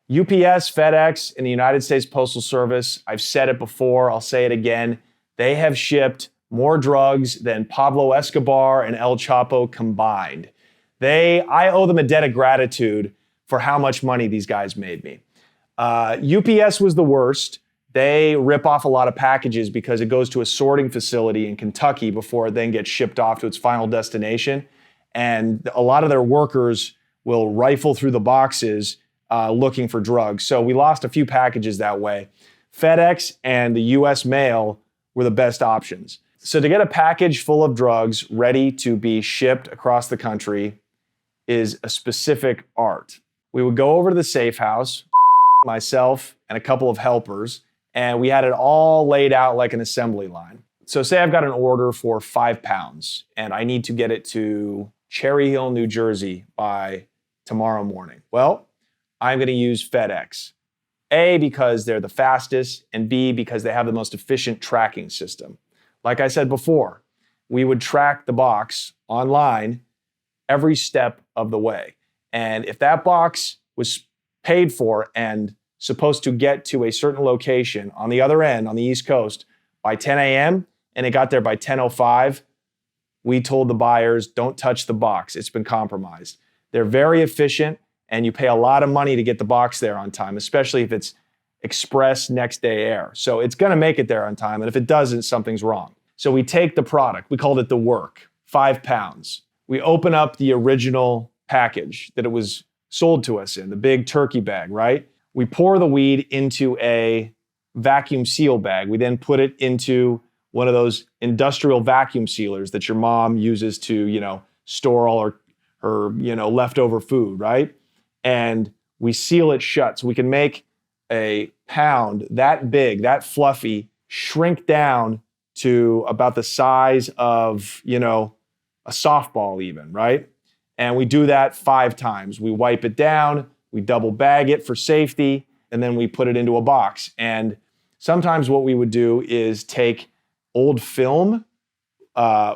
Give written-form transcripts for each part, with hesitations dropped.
UPS, FedEx, and the United States Postal Service, I've said it before, I'll say it again, they have shipped more drugs than Pablo Escobar and El Chapo combined. I owe them a debt of gratitude for how much money these guys made me. UPS was the worst. They rip off a lot of packages because it goes to a sorting facility in Kentucky before it then gets shipped off to its final destination. And a lot of their workers will rifle through the boxes looking for drugs. So we lost a few packages that way. FedEx and the US mail were the best options. So to get a package full of drugs ready to be shipped across the country is a specific art. We would go over to the safe house, myself and a couple of helpers, and we had it all laid out like an assembly line. So say I've got an order for 5 pounds and I need to get it to Cherry Hill, New Jersey by tomorrow morning. Well, I'm going to use FedEx. A, because they're the fastest, and B, because they have the most efficient tracking system. Like I said before, we would track the box online every step of the way. And if that box was paid for and supposed to get to a certain location on the other end, on the East Coast, by 10 a.m., and it got there by 10:05, we told the buyers, don't touch the box. It's been compromised. They're very efficient, and you pay a lot of money to get the box there on time, especially if it's express next day air. So it's going to make it there on time, and if it doesn't, something's wrong. So we take the product. We called it the work, 5 pounds. We open up the original package that it was sold to us in, the big turkey bag, right? We pour the weed into a vacuum seal bag. We then put it into one of those industrial vacuum sealers that your mom uses to, store all her leftover food, right? And we seal it shut so we can make a pound that big, that fluffy, shrink down to about the size of, a softball even, right? And we do that 5 times. We wipe it down, we double bag it for safety, and then we put it into a box. And sometimes what we would do is take old film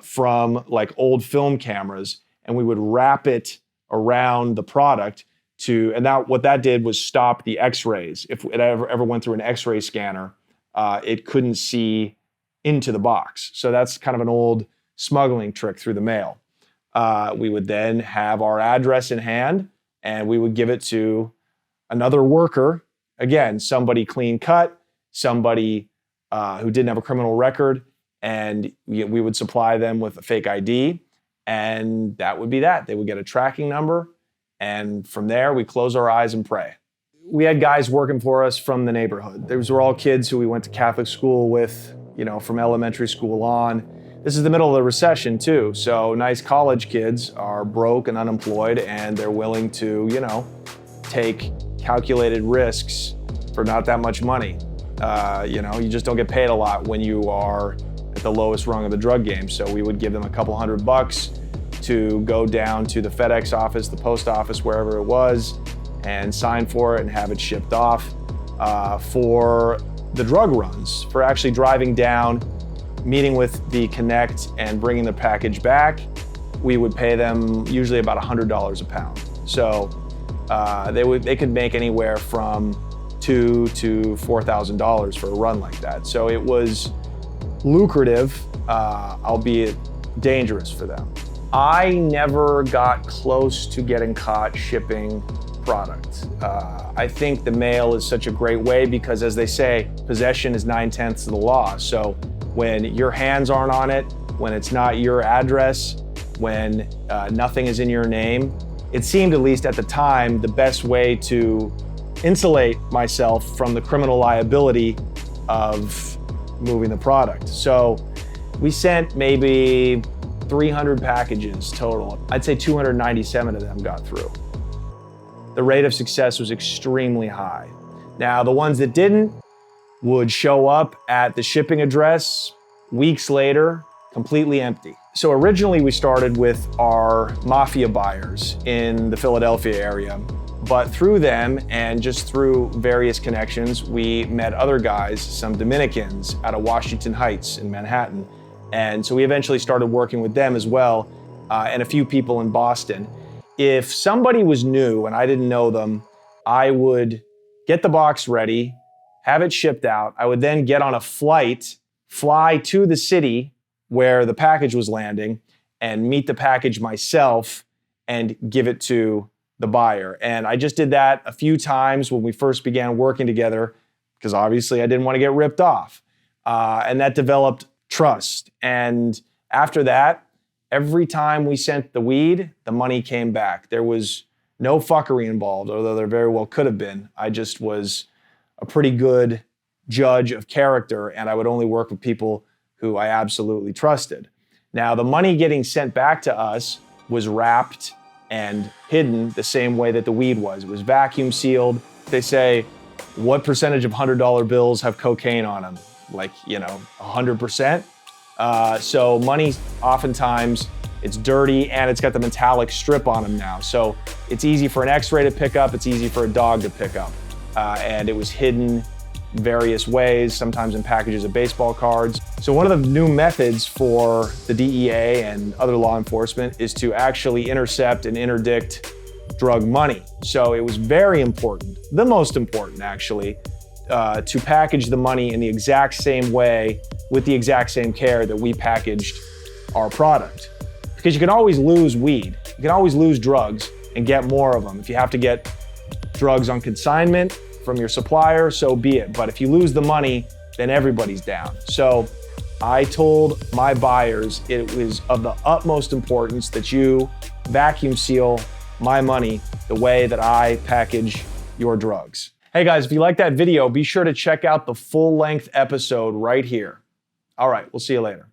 from like old film cameras, and we would wrap it around the product what that did was stop the x-rays. If it ever went through an x-ray scanner, it couldn't see into the box. So that's kind of an old smuggling trick through the mail. We would then have our address in hand, and we would give it to another worker. Again, somebody clean cut, somebody who didn't have a criminal record, and we would supply them with a fake ID, and that would be that. They would get a tracking number, and from there, we close our eyes and pray. We had guys working for us from the neighborhood. Those were all kids who we went to Catholic school with, from elementary school on. This is the middle of the recession too, so nice college kids are broke and unemployed, and they're willing to, take calculated risks for not that much money. You just don't get paid a lot when you are at the lowest rung of the drug game. So we would give them a couple $100 to go down to the FedEx office, the post office, wherever it was, and sign for it and have it shipped off. For the drug runs, for actually driving down, meeting with the Connect and bringing the package back, we would pay them usually about $100 a pound. So they could make anywhere from $2,000 to $4,000 for a run like that. So it was lucrative, albeit dangerous for them. I never got close to getting caught shipping product. I think the mail is such a great way because, as they say, possession is 9/10 of the law. So when your hands aren't on it, when it's not your address, when nothing is in your name, it seemed, at least at the time, the best way to insulate myself from the criminal liability of moving the product. So we sent maybe 300 packages total. I'd say 297 of them got through. The rate of success was extremely high. Now, the ones that didn't would show up at the shipping address weeks later, completely empty. So originally we started with our mafia buyers in the Philadelphia area, but through them and just through various connections, we met other guys, some Dominicans out of Washington Heights in Manhattan. And so we eventually started working with them as well, and a few people in Boston. If somebody was new and I didn't know them, I would get the box ready, have it shipped out. I would then get on a flight, fly to the city where the package was landing, and meet the package myself and give it to the buyer. And I just did that a few times when we first began working together, because obviously I didn't want to get ripped off. And that developed trust. And after that, every time we sent the weed, the money came back. There was no fuckery involved, although there very well could have been. I just was a pretty good judge of character, and I would only work with people who I absolutely trusted. Now, the money getting sent back to us was wrapped and hidden the same way that the weed was. It was vacuum sealed. They say, what percentage of $100 bills have cocaine on them? Like, 100%. So money, oftentimes, it's dirty and it's got the metallic strip on them now. So it's easy for an X-ray to pick up. It's easy for a dog to pick up. And it was hidden various ways, sometimes in packages of baseball cards. So one of the new methods for the DEA and other law enforcement is to actually intercept and interdict drug money. So it was very important, the most important actually, to package the money in the exact same way with the exact same care that we packaged our product. Because you can always lose weed, you can always lose drugs and get more of them. If you have to get drugs on consignment from your supplier, so be it. But if you lose the money, then everybody's down. So I told my buyers it was of the utmost importance that you vacuum seal my money the way that I package your drugs. Hey guys, if you like that video, be sure to check out the full-length episode right here. All right, we'll see you later.